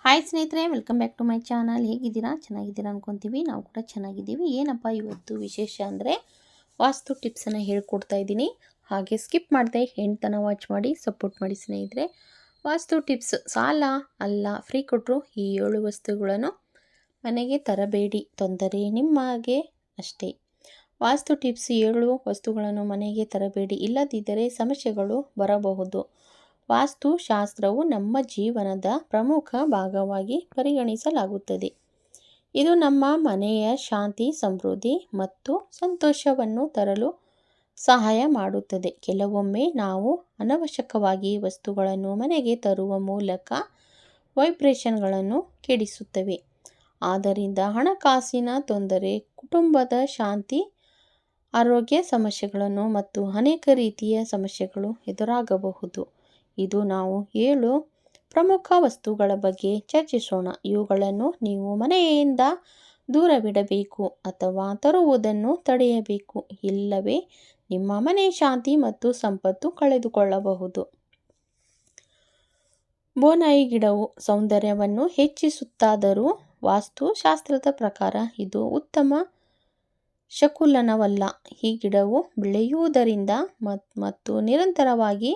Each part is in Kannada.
ಹಾಯ್ ಸ್ನೇಹಿತರೆ, welcome back to my channel. ಹೇಗಿದ್ದೀರಾ? ಚೆನ್ನಾಗಿದ್ದೀರಾ ಅನ್ಕೊತೀವಿ. ನಾವು ಕೂಡ ಚೆನ್ನಾಗಿದ್ದೀವಿ. ಏನಪ್ಪ ಇವತ್ತು ವಿಶೇಷ ಅಂದರೆ ವಾಸ್ತು ಟಿಪ್ಸನ್ನು ಹೇಳ್ಕೊಡ್ತಾ ಇದ್ದೀನಿ. ಹಾಗೆ ಸ್ಕಿಪ್ ಮಾಡದೆ ಎಂಡ್ ತನಕ ವಾಚ್ ಮಾಡಿ ಸಪೋರ್ಟ್ ಮಾಡಿ ಸ್ನೇಹಿತರೆ. ವಾಸ್ತು ಟಿಪ್ಸ್ ಸಾಲ ಅಲ್ಲ, ಫ್ರೀ ಕೊಟ್ಟರು ಈ 7 ವಸ್ತುಗಳನ್ನು ಮನೆಗೆ ತರಬೇಡಿ, ತೊಂದರೆ ನಿಮಗೆ ಅಷ್ಟೇ. ವಾಸ್ತು ಟಿಪ್ಸ್: 7 ವಸ್ತುಗಳನ್ನು ಮನೆಗೆ ತರಬೇಡಿ, ಇಲ್ಲದಿದ್ದರೆ ಸಮಸ್ಯೆಗಳು ಬರಬಹುದು. ವಾಸ್ತುಶಾಸ್ತ್ರವು ನಮ್ಮ ಜೀವನದ ಪ್ರಮುಖ ಭಾಗವಾಗಿ ಪರಿಗಣಿಸಲಾಗುತ್ತದೆ. ಇದು ನಮ್ಮ ಮನೆಯ ಶಾಂತಿ, ಸಮೃದ್ಧಿ ಮತ್ತು ಸಂತೋಷವನ್ನು ತರಲು ಸಹಾಯ ಮಾಡುತ್ತದೆ. ಕೆಲವೊಮ್ಮೆ ನಾವು ಅನವಶ್ಯಕವಾಗಿ ವಸ್ತುಗಳನ್ನು ಮನೆಗೆ ತರುವ ಮೂಲಕ ವೈಬ್ರೇಷನ್ಗಳನ್ನು ಕೆಡಿಸುತ್ತೇವೆ. ಆದ್ದರಿಂದ ಹಣಕಾಸಿನ ತೊಂದರೆ, ಕುಟುಂಬದ ಶಾಂತಿ, ಆರೋಗ್ಯ ಸಮಸ್ಯೆಗಳನ್ನು ಮತ್ತು ಅನೇಕ ರೀತಿಯ ಸಮಸ್ಯೆಗಳು ಎದುರಾಗಬಹುದು. ಇದು ನಾವು 7 ಪ್ರಮುಖ ವಸ್ತುಗಳ ಬಗ್ಗೆ ಚರ್ಚಿಸೋಣ. ಇವುಗಳನ್ನು ನೀವು ಮನೆಯಿಂದ ದೂರವಿಡಬೇಕು ಅಥವಾ ತರುವುದನ್ನು ತಡೆಯಬೇಕು, ಇಲ್ಲವೇ ನಿಮ್ಮ ಮನೆ ಶಾಂತಿ ಮತ್ತು ಸಂಪತ್ತು ಕಳೆದುಕೊಳ್ಳಬಹುದು. ಬೋನಾಯಿ ಗಿಡವು ಸೌಂದರ್ಯವನ್ನು ಹೆಚ್ಚಿಸುತ್ತಾದರೂ ವಾಸ್ತುಶಾಸ್ತ್ರದ ಪ್ರಕಾರ ಇದು ಉತ್ತಮ ಶಕುನವಲ್ಲ. ಈ ಗಿಡವು ಬೆಳೆಯುವುದರಿಂದ ಮತ್ತು ನಿರಂತರವಾಗಿ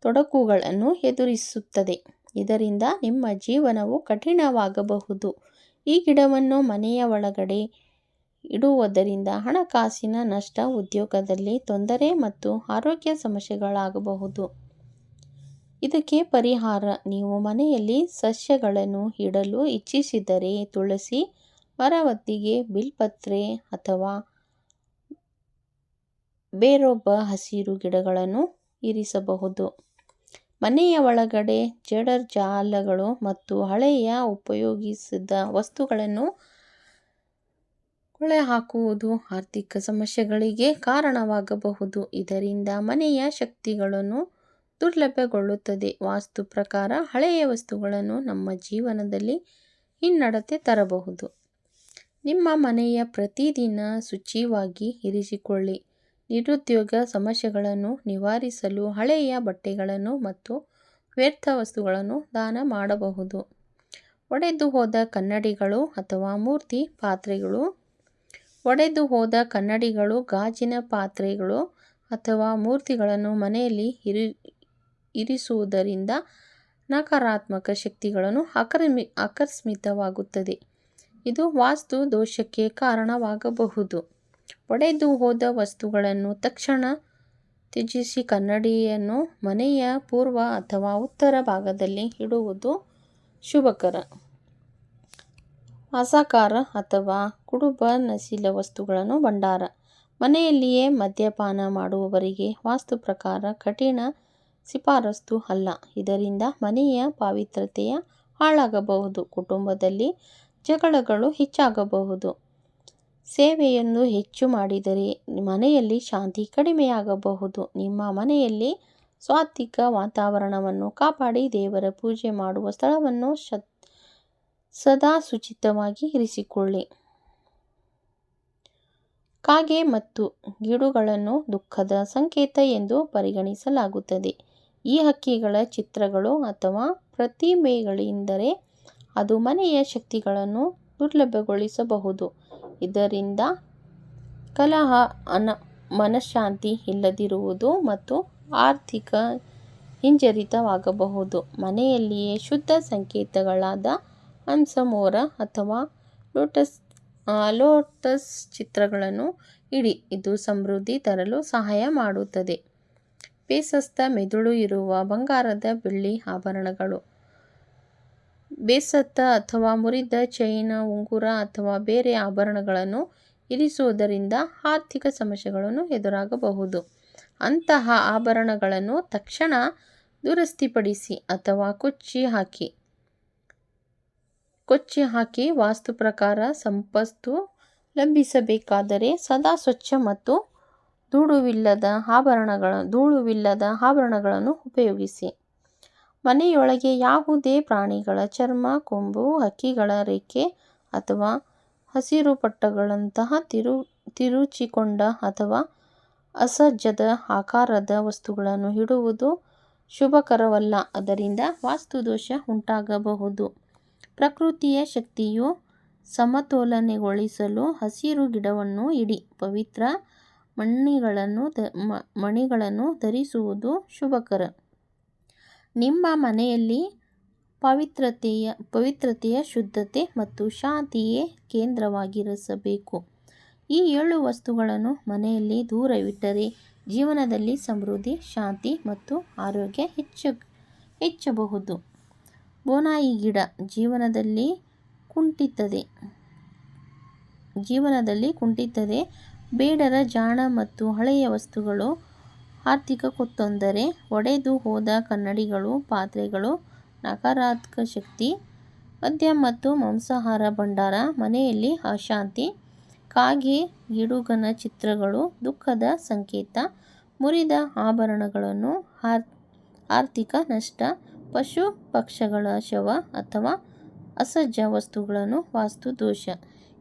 ತೊಡಕುಗಳನ್ನು ಎದುರಿಸುತ್ತದೆ. ಇದರಿಂದ ನಿಮ್ಮ ಜೀವನವು ಕಠಿಣವಾಗಬಹುದು. ಈ ಗಿಡವನ್ನು ಮನೆಯ ಒಳಗಡೆ ಇಡುವುದರಿಂದ ಹಣಕಾಸಿನ ನಷ್ಟ, ಉದ್ಯೋಗದಲ್ಲಿ ತೊಂದರೆ ಮತ್ತು ಆರೋಗ್ಯ ಸಮಸ್ಯೆಗಳಾಗಬಹುದು. ಇದಕ್ಕೆ ಪರಿಹಾರ: ನೀವು ಮನೆಯಲ್ಲಿ ಸಸ್ಯಗಳನ್ನು ಇಡಲು ಇಚ್ಛಿಸಿದರೆ ತುಳಸಿ, ಮರವತ್ತಿಗೆ, ಬಿಲ್ಪತ್ರೆ ಅಥವಾ ಬೇರೊಬ್ಬ ಹಸಿರು ಗಿಡಗಳನ್ನು ಇರಿಸಬಹುದು. ಮನೆಯ ಒಳಗಡೆ ಜೇಡರಜಾಲಗಳು ಮತ್ತು ಹಳೆಯ ಉಪಯೋಗಿಸಿದ ವಸ್ತುಗಳನ್ನು ಕೊಳೆಹಾಕುವುದು ಆರ್ಥಿಕ ಸಮಸ್ಯೆಗಳಿಗೆ ಕಾರಣವಾಗಬಹುದು. ಇದರಿಂದ ಮನೆಯ ಶಕ್ತಿಗಳನ್ನು ದುರ್ಬಲಗೊಳ್ಳುತ್ತದೆ. ವಾಸ್ತು ಪ್ರಕಾರ ಹಳೆಯ ವಸ್ತುಗಳನ್ನು ನಮ್ಮ ಜೀವನದಲ್ಲಿ ಹಿನ್ನಡೆ ತರಬಹುದು. ನಿಮ್ಮ ಮನೆಯ ಪ್ರತಿದಿನ ಶುಚಿಯಾಗಿ ಇರಿಸಿಕೊಳ್ಳಿ. ನಿರುದ್ಯೋಗ ಸಮಸ್ಯೆಗಳನ್ನು ನಿವಾರಿಸಲು ಹಳೆಯ ಬಟ್ಟೆಗಳನ್ನು ಮತ್ತು ವ್ಯರ್ಥ ವಸ್ತುಗಳನ್ನು ದಾನ ಮಾಡಬಹುದು. ಒಡೆದು ಹೋದ ಕನ್ನಡಿಗಳು ಅಥವಾ ಮೂರ್ತಿ ಪಾತ್ರೆಗಳು: ಒಡೆದು ಹೋದ ಕನ್ನಡಿಗಳು, ಗಾಜಿನ ಪಾತ್ರೆಗಳು ಅಥವಾ ಮೂರ್ತಿಗಳನ್ನು ಮನೆಯಲ್ಲಿ ಇರಿಸುವುದರಿಂದ ನಕಾರಾತ್ಮಕ ಶಕ್ತಿಗಳನ್ನು ಆಕರ್ಷಿತವಾಗುತ್ತದೆ. ಇದು ವಾಸ್ತು ದೋಷಕ್ಕೆ ಕಾರಣವಾಗಬಹುದು. ಒಡೆದು ಹೋದ ವಸ್ತುಗಳನ್ನು ತಕ್ಷಣ ತ್ಯಜಿಸಿ. ಕನ್ನಡಿಯನ್ನು ಮನೆಯ ಪೂರ್ವ ಅಥವಾ ಉತ್ತರ ಭಾಗದಲ್ಲಿ ಇಡುವುದು ಶುಭಕರ. ಅಸಹಕಾರ ಅಥವಾ ಕುಡುಬನಶೀಲ ವಸ್ತುಗಳ ಭಂಡಾರ: ಮನೆಯಲ್ಲಿಯೇ ಮದ್ಯಪಾನ ಮಾಡುವವರಿಗೆ ವಾಸ್ತು ಪ್ರಕಾರ ಕಠಿಣ ಶಿಫಾರಸು ಅಲ್ಲ. ಇದರಿಂದ ಮನೆಯ ಪಾವಿತ್ರ್ಯತೆ ಹಾಳಾಗಬಹುದು, ಕುಟುಂಬದಲ್ಲಿ ಜಗಳಗಳು ಹೆಚ್ಚಾಗಬಹುದು. ಸೇವೆಯನ್ನು ಹೆಚ್ಚು ಮಾಡಿದರೆ ಮನೆಯಲ್ಲಿ ಶಾಂತಿ ಕಡಿಮೆಯಾಗಬಹುದು. ನಿಮ್ಮ ಮನೆಯಲ್ಲಿ ಸಾತ್ವಿಕ ವಾತಾವರಣವನ್ನು ಕಾಪಾಡಿ ದೇವರ ಪೂಜೆ ಮಾಡುವ ಸ್ಥಳವನ್ನು ಸದಾ ಶುಚಿಯಾಗಿ ಇರಿಸಿಕೊಳ್ಳಿ. ಕಾಗೆ ಮತ್ತು ಗಿಡುಗಳನ್ನು ದುಃಖದ ಸಂಕೇತ ಎಂದು ಪರಿಗಣಿಸಲಾಗುತ್ತದೆ. ಈ ಹಕ್ಕಿಗಳ ಚಿತ್ರಗಳು ಅಥವಾ ಪ್ರತಿಮೆಗಳಿದ್ದರೆ ಅದು ಮನೆಯ ಶಕ್ತಿಗಳನ್ನು ದುರ್ಬಲಗೊಳಿಸಬಹುದು. ಇದರಿಂದ ಕಲಹ, ಮನಃಶಾಂತಿ ಇಲ್ಲದಿರುವುದು ಮತ್ತು ಆರ್ಥಿಕ ಹಿಂಜರಿತವಾಗಬಹುದು. ಮನೆಯಲ್ಲಿಯೇ ಶುದ್ಧ ಸಂಕೇತಗಳಾದ ಹಂಸ, ಮೋರ ಅಥವಾ ಲೋಟಸ್ ಚಿತ್ರಗಳನ್ನು ಇಡಿ. ಇದು ಸಮೃದ್ಧಿ ತರಲು ಸಹಾಯ ಮಾಡುತ್ತದೆ. ಬೇಸತ್ತ ಮೆದುಳು ಇರುವ ಬಂಗಾರದ, ಬೆಳ್ಳಿ ಆಭರಣಗಳು: ಬೇಸತ್ತ ಅಥವಾ ಮುರಿದ ಚೈನ್, ಉಂಗುರ ಅಥವಾ ಬೇರೆ ಆಭರಣಗಳನ್ನು ಇರಿಸುವುದರಿಂದ ಆರ್ಥಿಕ ಸಮಸ್ಯೆಗಳು ಎದುರಾಗಬಹುದು. ಅಂತಹ ಆಭರಣಗಳನ್ನು ತಕ್ಷಣ ದುರಸ್ತಿಪಡಿಸಿ ಅಥವಾ ಕೊಚ್ಚಿ ಹಾಕಿ. ವಾಸ್ತು ಪ್ರಕಾರ ಸಂಪತ್ತು ಲಭಿಸಬೇಕಾದರೆ ಸದಾ ಸ್ವಚ್ಛ ಮತ್ತು ಧೂಳುವಿಲ್ಲದ ಆಭರಣಗಳನ್ನು ಉಪಯೋಗಿಸಿ. ಮನೆಯೊಳಗೆ ಯಾವುದೇ ಪ್ರಾಣಿಗಳ ಚರ್ಮ, ಕೊಂಬು, ಹಕ್ಕಿಗಳ ರೆಕ್ಕೆ ಅಥವಾ ಹಸಿರು ಪಟ್ಟೆಗಳಂತಹ ತಿರುಚಿಕೊಂಡ ಅಥವಾ ಅಸಹಜ ಆಕಾರದ ವಸ್ತುಗಳನ್ನು ಇಡುವುದು ಶುಭಕರವಲ್ಲ. ಅದರಿಂದ ವಾಸ್ತುದೋಷ ಉಂಟಾಗಬಹುದು. ಪ್ರಕೃತಿಯ ಶಕ್ತಿಯು ಸಮತೋಲನೆಗೊಳಿಸಲು ಹಸಿರು ಗಿಡವನ್ನು ಇಡಿ. ಪವಿತ್ರ ಮಣಿಗಳನ್ನು ಧರಿಸುವುದು ಶುಭಕರ. ನಿಮ್ಮ ಮನೆಯಲ್ಲಿ ಪವಿತ್ರತೆಯ ಶುದ್ಧತೆ ಮತ್ತು ಶಾಂತಿಯೇ ಕೇಂದ್ರವಾಗಿರಿಸಬೇಕು. ಈ 7 ವಸ್ತುಗಳನ್ನು ಮನೆಯಲ್ಲಿ ದೂರವಿಟ್ಟರೆ ಜೀವನದಲ್ಲಿ ಸಮೃದ್ಧಿ, ಶಾಂತಿ ಮತ್ತು ಆರೋಗ್ಯ ಹೆಚ್ಚಬಹುದು. ಬೋನಾಯಿ ಗಿಡ ಜೀವನದಲ್ಲಿ ಕುಂಠಿತತೆ, ಬೇಡರ ಜಾಣ ಮತ್ತು ಹಳೆಯ ವಸ್ತುಗಳು, ಆರ್ಥಿಕ ತೊಂದರೆ, ಒಡೆದು ಹೋದ ಕನ್ನಡಿಗಳು, ಪಾತ್ರೆಗಳು, ನಕಾರಾತ್ಮಕ ಶಕ್ತಿ, ಮದ್ಯ ಮತ್ತು ಮಾಂಸಾಹಾರ ಭಂಡಾರ, ಮನೆಯಲ್ಲಿ ಅಶಾಂತಿ, ಕಾಗೆ ಗಿಡುಗನ ಚಿತ್ರಗಳು, ದುಃಖದ ಸಂಕೇತ, ಮುರಿದ ಆಭರಣಗಳನ್ನು, ಆರ್ಥಿಕ ನಷ್ಟ, ಪಶು ಪಕ್ಷಿಗಳ ಶವ ಅಥವಾ ಅಸಹಜ ವಸ್ತುಗಳನ್ನು, ವಾಸ್ತು ದೋಷ.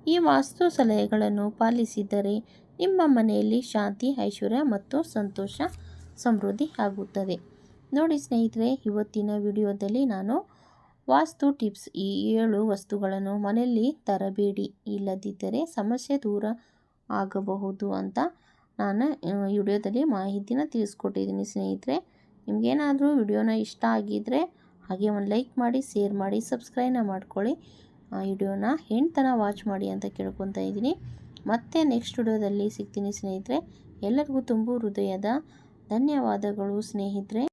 ಈ ವಾಸ್ತು ಸಲಹೆಗಳನ್ನು ಪಾಲಿಸಿದರೆ ನಿಮ್ಮ ಮನೆಯಲ್ಲಿ ಶಾಂತಿ, ಐಶ್ವರ್ಯ ಮತ್ತು ಸಂತೋಷ ಸಮೃದ್ಧಿ ಆಗುತ್ತದೆ. ನೋಡಿ ಸ್ನೇಹಿತರೆ, ಇವತ್ತಿನ ವಿಡಿಯೋದಲ್ಲಿ ನಾನು ವಾಸ್ತು ಟಿಪ್ಸ್, ಈ 7 ವಸ್ತುಗಳನ್ನು ಮನೆಯಲ್ಲಿ ತರಬೇಡಿ, ಇಲ್ಲದಿದ್ದರೆ ಸಮಸ್ಯೆ ದೂರ ಆಗಬಹುದು ಅಂತ ನಾನು ವಿಡಿಯೋದಲ್ಲಿ ಮಾಹಿತಿನ ತಿಳಿಸ್ಕೊಟ್ಟಿದ್ದೀನಿ ಸ್ನೇಹಿತರೆ. ನಿಮಗೇನಾದರೂ ವಿಡಿಯೋನ ಇಷ್ಟ ಆಗಿದ್ದರೆ ಹಾಗೆ ಒಂದು ಲೈಕ್ ಮಾಡಿ, ಶೇರ್ ಮಾಡಿ, ಸಬ್ಸ್ಕ್ರೈಬ್ನ ಮಾಡ್ಕೊಳ್ಳಿ. ವಿಡಿಯೋನ ಹೆಣ್ತನ ವಾಚ್ ಮಾಡಿ ಅಂತ ಕೇಳ್ಕೊತಾ ಇದ್ದೀನಿ. ಮತ್ತೆ ನೆಕ್ಸ್ಟ್ ವಿಡಿಯೋದಲ್ಲಿ ಸಿಗ್ತೀನಿ ಸ್ನೇಹಿತರೆ. ಎಲ್ಲರಿಗೂ ತುಂಬ ಹೃದಯದ ಧನ್ಯವಾದಗಳು ಸ್ನೇಹಿತರೆ.